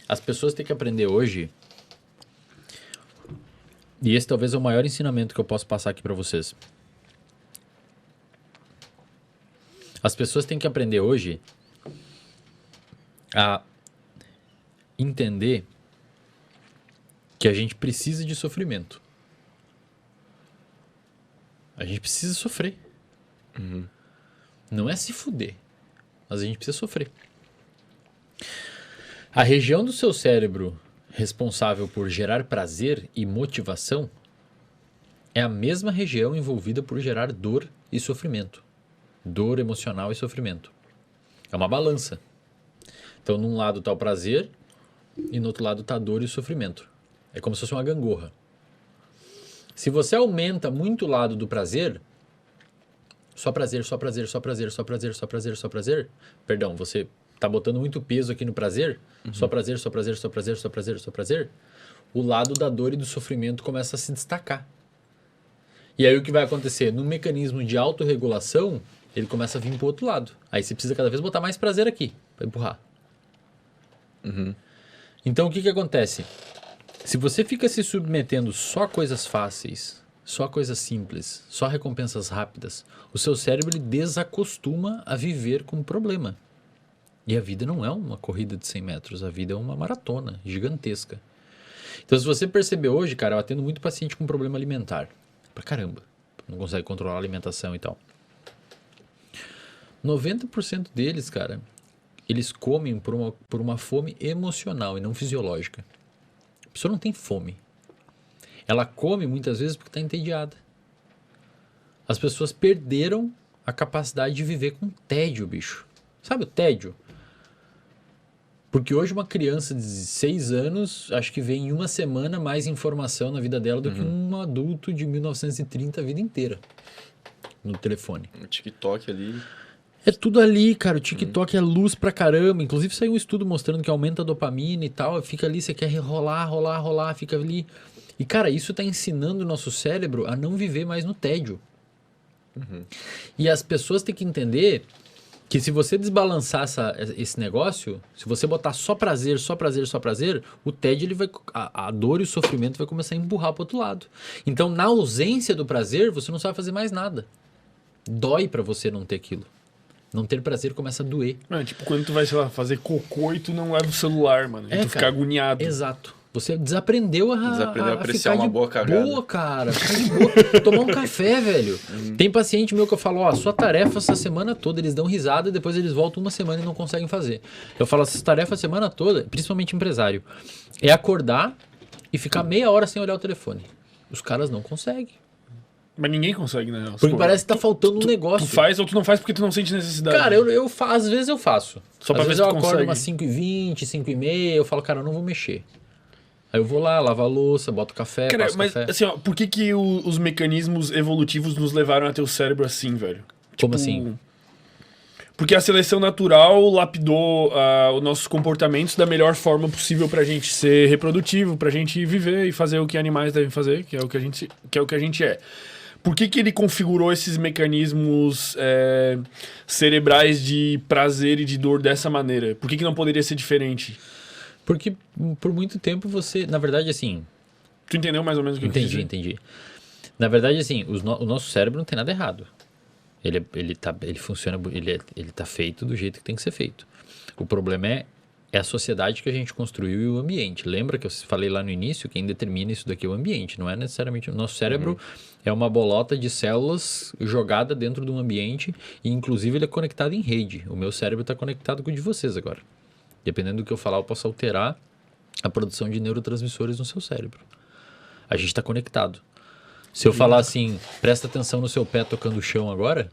As pessoas têm que aprender hoje, e esse talvez é o maior ensinamento que eu posso passar aqui para vocês. As pessoas têm que aprender hoje a entender que a gente precisa de sofrimento. A gente precisa sofrer. Não é se fuder, mas a gente precisa sofrer. A região do seu cérebro responsável por gerar prazer e motivação é a mesma região envolvida por gerar dor e sofrimento. Dor emocional e sofrimento. É uma balança. Então, num lado está o prazer e no outro lado está a dor e o sofrimento. É como se fosse uma gangorra. Se você aumenta muito o lado do prazer, só prazer, só prazer, só prazer, só prazer, só prazer, só prazer. Perdão, você está botando muito peso aqui no prazer, só prazer, só prazer, só prazer, só prazer, só prazer. O lado da dor e do sofrimento começa a se destacar. E aí o que vai acontecer? No mecanismo de autorregulação, ele começa a vir para o outro lado. Aí você precisa cada vez botar mais prazer aqui, para empurrar. Então o que acontece? Se você fica se submetendo só a coisas fáceis, só a coisas simples, só a recompensas rápidas, o seu cérebro ele desacostuma a viver com problema. E a vida não é uma corrida de 100 metros, a vida é uma maratona gigantesca. Então se você perceber hoje, cara, eu atendo muito paciente com problema alimentar. Pra caramba. Não consegue controlar a alimentação e tal. 90% deles, cara, eles comem por uma fome emocional e não fisiológica. A pessoa não tem fome. Ela come muitas vezes porque está entediada. As pessoas perderam a capacidade de viver com tédio, bicho. Sabe o tédio? Porque hoje uma criança de 6 anos, acho que vem em uma semana mais informação na vida dela do que um adulto de 1930 a vida inteira. No telefone. O TikTok ali... É tudo ali, cara. O TikTok é luz pra caramba. Inclusive saiu um estudo mostrando que aumenta a dopamina e tal. Fica ali, você quer rolar, fica ali. E, cara, isso tá ensinando o nosso cérebro a não viver mais no tédio. E as pessoas têm que entender que se você desbalançar esse negócio, se você botar só prazer, só prazer, só prazer, o tédio, ele vai, a dor e o sofrimento vai começar a empurrar pro outro lado. Então, na ausência do prazer, você não sabe fazer mais nada. Dói pra você não ter aquilo. Não ter prazer começa a doer. Tipo, quando tu vai, sei lá, fazer cocô e tu não leva o celular, mano. E tu fica agoniado. Exato. Você desaprendeu a apreciar ficar uma boa cagada. Boa, cara. Ficar de boa. Tomar um café, velho. Tem paciente meu que eu falo, ó, sua tarefa essa semana toda, eles dão risada e depois eles voltam uma semana e não conseguem fazer. Eu falo, essa tarefa a semana toda, principalmente empresário, é acordar e ficar meia hora sem olhar o telefone. Os caras não conseguem. Mas ninguém consegue, né? Porque parece que tá faltando um negócio. Tu faz ou tu não faz porque tu não sente necessidade. Cara, às vezes eu faço. Só pra às ver vezes se eu tu acordo consegue. umas 5h20, 5h30, eu falo, cara, eu não vou mexer. Aí eu vou lá, lavo a louça, boto café, Cara, passo mas café. assim, ó, por que os mecanismos evolutivos nos levaram a ter o cérebro assim, velho? Como assim? Porque a seleção natural lapidou os nossos comportamentos da melhor forma possível pra gente ser reprodutivo, pra gente viver e fazer o que animais devem fazer, que é o que a gente é. Por que ele configurou esses mecanismos cerebrais de prazer e de dor dessa maneira? Por que não poderia ser diferente? Porque por muito tempo você... Na verdade, assim... Tu entendeu mais ou menos o que eu quis dizer? Entendi. Na verdade, assim, o nosso cérebro não tem nada errado. Ele funciona... Ele tá feito do jeito que tem que ser feito. O problema é a sociedade que a gente construiu e o ambiente. Lembra que eu falei lá no início? Quem determina isso daqui é o ambiente. Não é necessariamente... O nosso cérebro é uma bolota de células jogada dentro de um ambiente e, inclusive, ele é conectado em rede. O meu cérebro está conectado com o de vocês agora. Dependendo do que eu falar, eu posso alterar a produção de neurotransmissores no seu cérebro. A gente está conectado. Se eu falar assim, presta atenção no seu pé tocando o chão agora,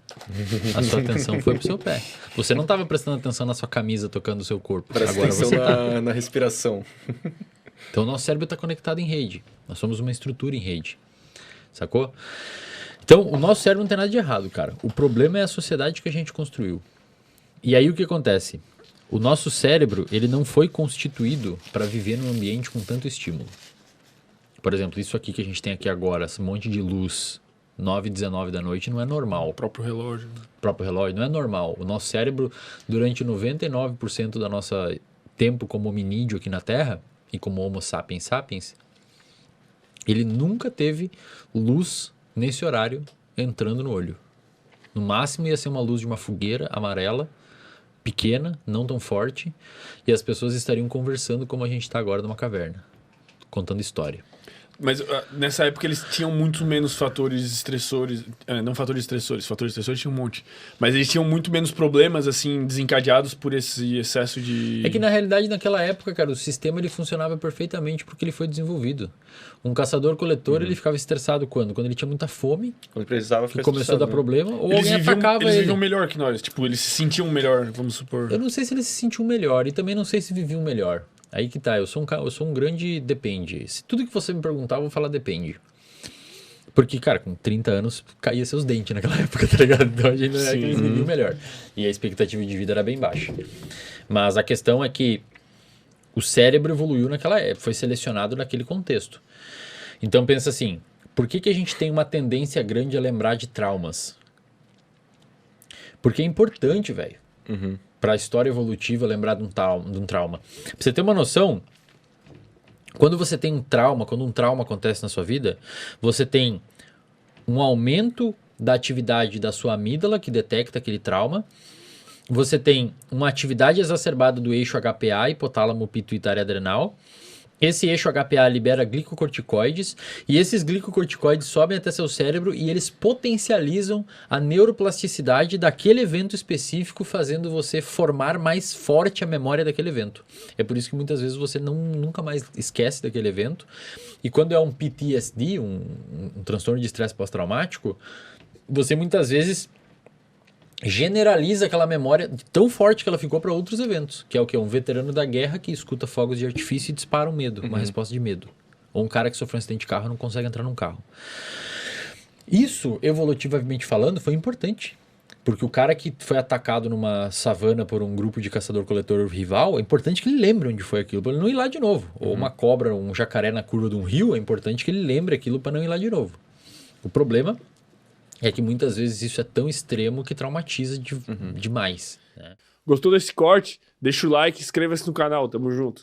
a sua atenção foi pro seu pé. Você não estava prestando atenção na sua camisa tocando o seu corpo. Presta agora atenção você tá. na respiração. Então, o nosso cérebro está conectado em rede. Nós somos uma estrutura em rede. Sacou? Então, o nosso cérebro não tem nada de errado, cara. O problema é a sociedade que a gente construiu. E aí, o que acontece? O nosso cérebro, ele não foi constituído para viver num ambiente com tanto estímulo. Por exemplo, isso aqui que a gente tem aqui agora, esse monte de luz, 9h19 da noite, não é normal. O próprio relógio. O próprio relógio não é normal. O nosso cérebro, durante 99% da nossa tempo como hominídeo aqui na Terra, e como Homo sapiens sapiens, ele nunca teve luz nesse horário entrando no olho. No máximo ia ser uma luz de uma fogueira amarela, pequena, não tão forte, e as pessoas estariam conversando como a gente está agora numa caverna, contando história. Mas nessa época eles tinham muito menos fatores estressores. Não fatores estressores tinham um monte. Mas eles tinham muito menos problemas, assim, desencadeados por esse excesso de... É que na realidade, naquela época, cara, o sistema ele funcionava perfeitamente porque ele foi desenvolvido. Um caçador-coletor, ele ficava estressado quando? Quando ele tinha muita fome, Quando precisava que ficar começou a dar estressado, né? problema, ou Eles alguém atacava eles ele. viviam melhor que nós. Tipo, eles se sentiam melhor, vamos supor. Eu não sei se eles se sentiam melhor e também não sei se viviam melhor. Aí que tá, eu sou um grande depende. Se tudo que você me perguntar, eu vou falar depende. Porque, cara, com 30 anos, caía seus dentes naquela época, tá ligado? Então a gente não é que eles viviam melhor. E a expectativa de vida era bem baixa. Mas a questão é que o cérebro evoluiu naquela época, foi selecionado naquele contexto. Então pensa assim, por que a gente tem uma tendência grande a lembrar de traumas? Porque é importante, velho. Para a história evolutiva lembrar de um trauma. Pra você ter uma noção, quando você tem um trauma, quando um trauma acontece na sua vida, você tem um aumento da atividade da sua amígdala, que detecta aquele trauma. Você tem uma atividade exacerbada do eixo HPA, hipotálamo pituitário adrenal. Esse eixo HPA libera glicocorticoides e esses glicocorticoides sobem até seu cérebro e eles potencializam a neuroplasticidade daquele evento específico, fazendo você formar mais forte a memória daquele evento. É por isso que muitas vezes você nunca mais esquece daquele evento. E quando é um PTSD, um transtorno de estresse pós-traumático, você muitas vezes generaliza aquela memória tão forte que ela ficou para outros eventos, que é o quê? Um veterano da guerra que escuta fogos de artifício e dispara um medo, uma resposta de medo. Ou um cara que sofreu um acidente de carro e não consegue entrar num carro. Isso, evolutivamente falando, foi importante. Porque o cara que foi atacado numa savana por um grupo de caçador-coletor rival, é importante que ele lembre onde foi aquilo, para ele não ir lá de novo. Ou uma cobra, um jacaré na curva de um rio, é importante que ele lembre aquilo para não ir lá de novo. O problema é que muitas vezes isso é tão extremo que traumatiza demais. Né? Gostou desse corte? Deixa o like e inscreva-se no canal. Tamo junto.